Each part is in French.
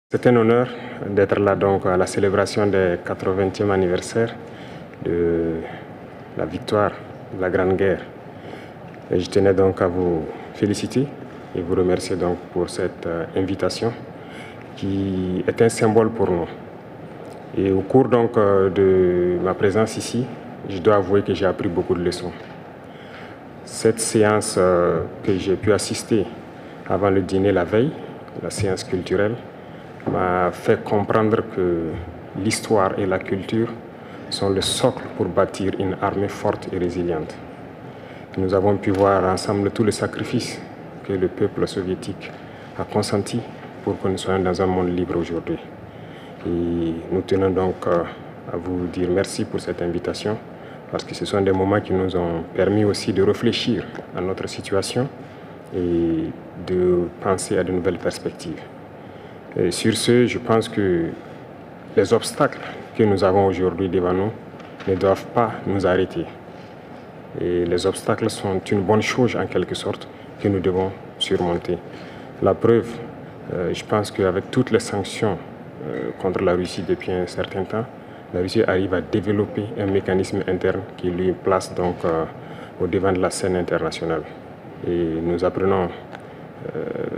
C'est un honneur d'être là donc à la célébration des 80e anniversaire de la victoire de la Grande Guerre. Et je tenais donc à vous féliciter et vous remercier donc pour cette invitation qui est un symbole pour nous. Et au cours donc de ma présence ici, je dois avouer que j'ai appris beaucoup de leçons. Cette séance que j'ai pu assister avant le dîner la veille, la séance culturelle, m'a fait comprendre que l'histoire et la culture sont le socle pour bâtir une armée forte et résiliente. Nous avons pu voir ensemble tous les sacrifices que le peuple soviétique a consenti pour que nous soyons dans un monde libre aujourd'hui. Et nous tenons donc à vous dire merci pour cette invitation, parce que ce sont des moments qui nous ont permis aussi de réfléchir à notre situation et de penser à de nouvelles perspectives. Et sur ce, je pense que les obstacles que nous avons aujourd'hui devant nous ne doivent pas nous arrêter. Et les obstacles sont une bonne chose en quelque sorte que nous devons surmonter. La preuve, je pense qu'avec toutes les sanctions contre la Russie depuis un certain temps, la Russie arrive à développer un mécanisme interne qui lui place donc au devant de la scène internationale. Et nous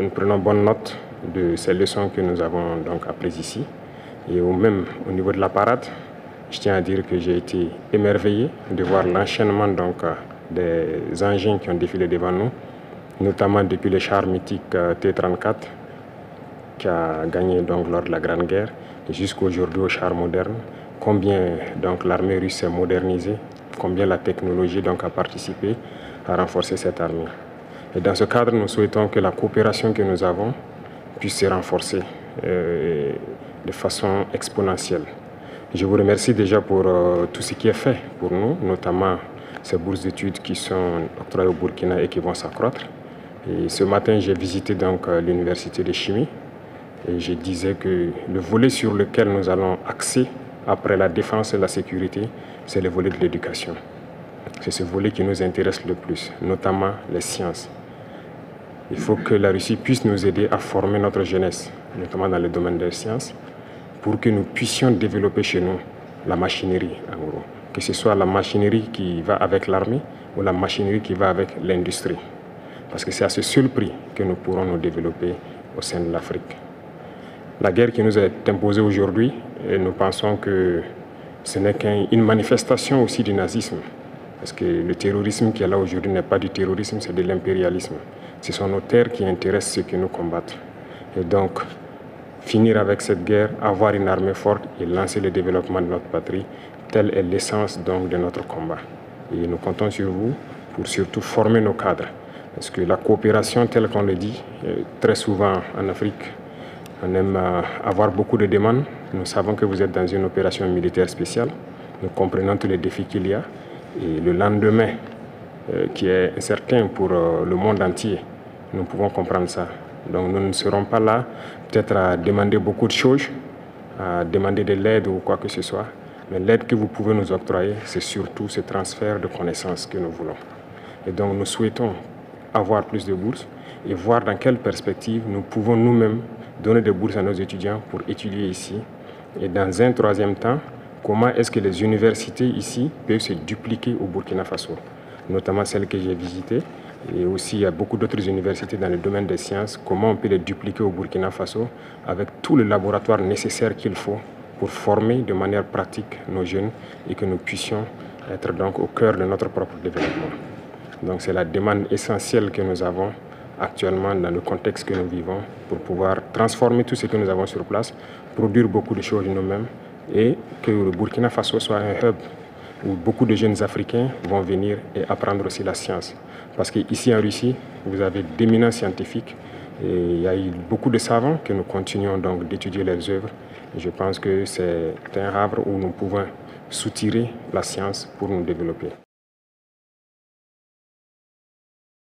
prenons bonne note de ces leçons que nous avons donc apprises ici. Et même au niveau de la parade, je tiens à dire que j'ai été émerveillé de voir l'enchaînement donc des engins qui ont défilé devant nous, notamment depuis le char mythique T-34 qui a gagné donc lors de la Grande Guerre, jusqu'aujourd'hui au char moderne. Combien donc l'armée russe s'est modernisée, combien la technologie donc a participé à renforcer cette armée. Et dans ce cadre, nous souhaitons que la coopération que nous avons puisse se renforcer de façon exponentielle. Je vous remercie déjà pour tout ce qui est fait pour nous, notamment ces bourses d'études qui sont octroyées au Burkina et qui vont s'accroître. Et ce matin, j'ai visité donc l'université de chimie et je disais que le volet sur lequel nous allons axer après la défense et la sécurité, c'est le volet de l'éducation. C'est ce volet qui nous intéresse le plus, notamment les sciences. Il faut que la Russie puisse nous aider à former notre jeunesse, notamment dans le domaine des sciences, pour que nous puissions développer chez nous la machinerie, en gros. Que ce soit la machinerie qui va avec l'armée ou la machinerie qui va avec l'industrie. Parce que c'est à ce seul prix que nous pourrons nous développer au sein de l'Afrique. La guerre qui nous est imposée aujourd'hui, nous pensons que ce n'est qu'une manifestation aussi du nazisme. Parce que le terrorisme qui est là aujourd'hui n'est pas du terrorisme, c'est de l'impérialisme. Ce sont nos terres qui intéressent ceux qui nous combattent. Et donc, finir avec cette guerre, avoir une armée forte et lancer le développement de notre patrie, telle est l'essence donc de notre combat. Et nous comptons sur vous pour surtout former nos cadres. Parce que la coopération, telle qu'on le dit, très souvent en Afrique, on aime avoir beaucoup de demandes. Nous savons que vous êtes dans une opération militaire spéciale. Nous comprenons tous les défis qu'il y a. Et le lendemain, qui est incertain pour le monde entier, nous pouvons comprendre ça. Donc nous ne serons pas là peut-être à demander beaucoup de choses, à demander de l'aide ou quoi que ce soit. Mais l'aide que vous pouvez nous octroyer, c'est surtout ce transfert de connaissances que nous voulons. Et donc nous souhaitons avoir plus de bourses et voir dans quelle perspective nous pouvons nous-mêmes donner des bourses à nos étudiants pour étudier ici. Et dans un troisième temps, comment est-ce que les universités ici peuvent se dupliquer au Burkina Faso, notamment celles que j'ai visitées. Et aussi, il y a beaucoup d'autres universités dans le domaine des sciences. Comment on peut les dupliquer au Burkina Faso avec tout le laboratoire nécessaire qu'il faut pour former de manière pratique nos jeunes et que nous puissions être donc au cœur de notre propre développement. Donc c'est la demande essentielle que nous avons actuellement dans le contexte que nous vivons pour pouvoir transformer tout ce que nous avons sur place, produire beaucoup de choses nous-mêmes et que le Burkina Faso soit un hub où beaucoup de jeunes Africains vont venir et apprendre aussi la science. Parce qu'ici en Russie, vous avez d'éminents scientifiques et il y a eu beaucoup de savants que nous continuons donc d'étudier leurs œuvres. Et je pense que c'est un havre où nous pouvons soutirer la science pour nous développer.